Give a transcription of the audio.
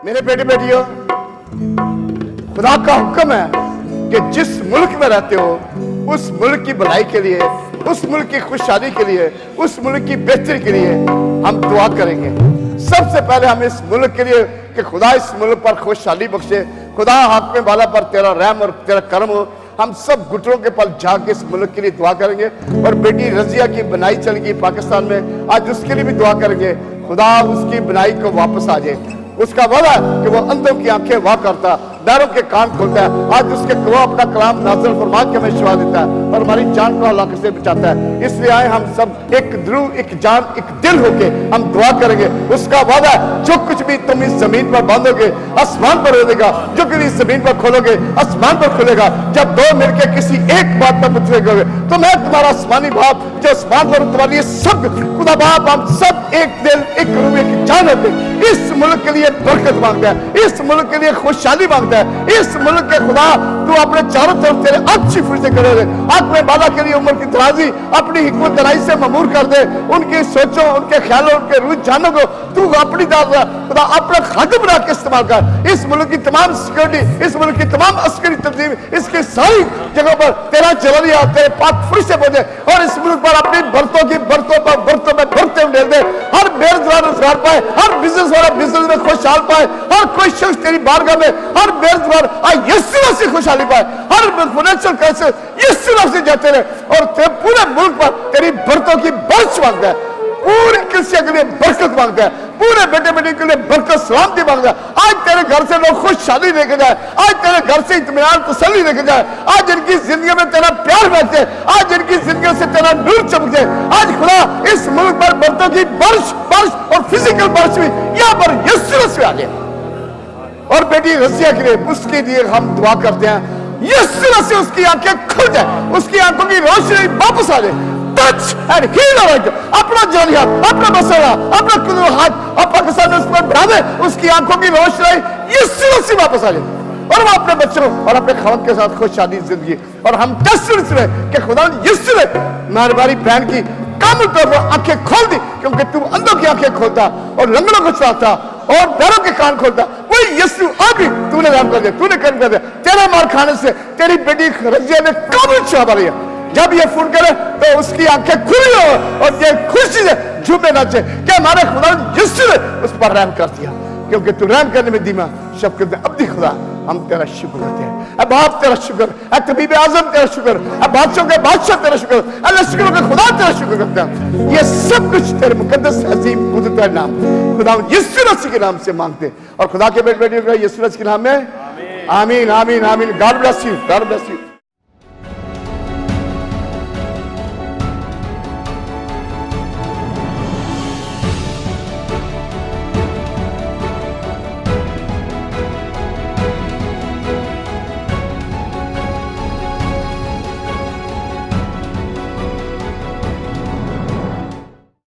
मेरे बेटे बेटियों, खुदा का हुक्म है कि जिस मुल्क में रहते हो उस मुल्क की भलाई के लिए, उस मुल्क की खुशहाली के लिए, उस मुल्क की बेहतरी के लिए हम दुआ करेंगे। सबसे पहले हम इस मुल्क के लिए कि खुदा इस मुल्क पर खुशहाली बख्शे, खुदा हाकिम वाला पर तेरा रहम और तेरा करम हो। हम सब घुटनों के पल जाके इस मुल्क के लिए दुआ करेंगे। और बेटी रजिया की बनाई चल गई पाकिस्तान में, आज उसके लिए भी दुआ करेंगे। खुदा उसकी बनाई को वापस आ जाए। उसका वादा कि वो अंधों की आंखें वाह करता, दारों के कान खोलता है। आज उसके गवाह अपना कलाम नाज़िल फरमा के हमें शिफा देता है और हमारी जान को हलाकत से बचाता है। इसलिए आए हम सब एक रूह, एक जान, एक दिल होके हम दुआ करेंगे। उसका वादा है जो कुछ भी तुम इस जमीन पर बांधोगे आसमान पर हो जाएगा, जो कुछ इस जमीन पर खोलोगे आसमान पर खुलेगा। जब दो मिलकर किसी एक बात पर मुतफिक तो मैं तुम्हारा आसमानी बाप जो आसमान पर तुम्हारे लिए सब खुदा बाप, हम सब एक दिल, एक रूह, एक जान होते इस मुल्क के लिए बरकत मांगता है, इस मुल्क के लिए खुशहाली मांगता है। इस मुल्क के खुदा तू अपने चारों तरफ तेरे अच्छी फिर से करे। अपने बाला के लिए उम्र की दराजी अपनी हिकमत दराई से ममूर कर दे। उनकी सोचों, उनके ख्यालों, उनके रुझानों को तू अपनी खुदा अपना खादिम बना के इस्तेमाल कर। इस मुल्क की तमाम सिक्योरिटी, इस मुल्क की तमाम अस्करी तंजीम, इसकी सारी जगहों पर तेरा जलरिया, तेरे पाक फिर से पहुंचे और इस मुल्क पर अपनी बरतों में भरते उड़ेल दे। हर बेरोजगार रोजगार पाए, हर बिजनेस वाला बिजनेस में खुशहाल पाए, हर कोई शख्स तेरी बारगाह में, हर बेरोजगार यीशु से खुशहाली पाए, हर फाइनेंशियल क्राइसिस यीशु से जाते रहे और तेरे पूरे मुल्क पर तेरी बरतों की बारिश मांगता है। पूरी कलिसिया के लिए बरकत मांगता है, पूरे बेटे बेटी के लिए बरकत सलामती मांगता है। आज तेरे घर से लोग खुशहाली लेके जाए, आज तेरे घर से इत्मीनान तसल्ली लेके जाए, आज इनकी जिंदगी में तेरा प्यार बैठे, आज इनकी जिंदगी से तेरा नूर चमके। आज खुदा इस मुल्क पर बरतों की बारिश और फिजिकल बारिश भी यहाँ पर यीशु से आ गया। और बेटी रजिया के लिए, उसके लिए हम दुआ करते हैं यीशु से उसकी आंखें खुल जाए, उसकी आंखों की रोशनी वापस आ जाए। टच एंड हील अपना जरिया, अपना मसला, अपना कुदरत हाथ और पाकिस्तान में उस पर बढ़ा दे, उसकी आंखों की रोशनी यीशु से वापस आ जाए और वो अपने बच्चों और अपने खवत के साथ खुशहाली जिंदगी। और हम टेस्ट रहे कि खुदा यीशु ने मेहरबानी बहन की कामिल तौर पर आंखें खोल दी, क्योंकि तू अंधों की आंखें खोलता और लंगड़ों को चलाता और बैरों के कान खोलता। वही यीशु अभी तूने राम कर दिया, तूने कर दिया। तेरे मार खाने से तेरी बेटी रजिया ने काबिल छुपा लिया। जब ये फोन करे तो उसकी आंखें खुली हो और ये खुशी से झूमे नाचे कि हमारे खुदा यीशु ने उस पर रहम कर दिया, क्योंकि तू रहम करने में धीमा शफकत में अब्दी खुदा हम तेरा शुक्र करते हैं। अब बाप तेरा शुक्र, तबीब आजम तेरा शुक्र, अब बादशाह के बादशाह तेरा शुक्र, अल्लाह शुक्र के खुदा तेरा शुक्र करते हैं। ये सब कुछ तेरे मुकद्दस अजीम कुदरत नाम खुदा यीशु मसीह के नाम से मांगते और खुदा के बेटे बेटियों का यीशु मसीह के नाम में आमीन आमीन आमीन। God bless you, God bless you.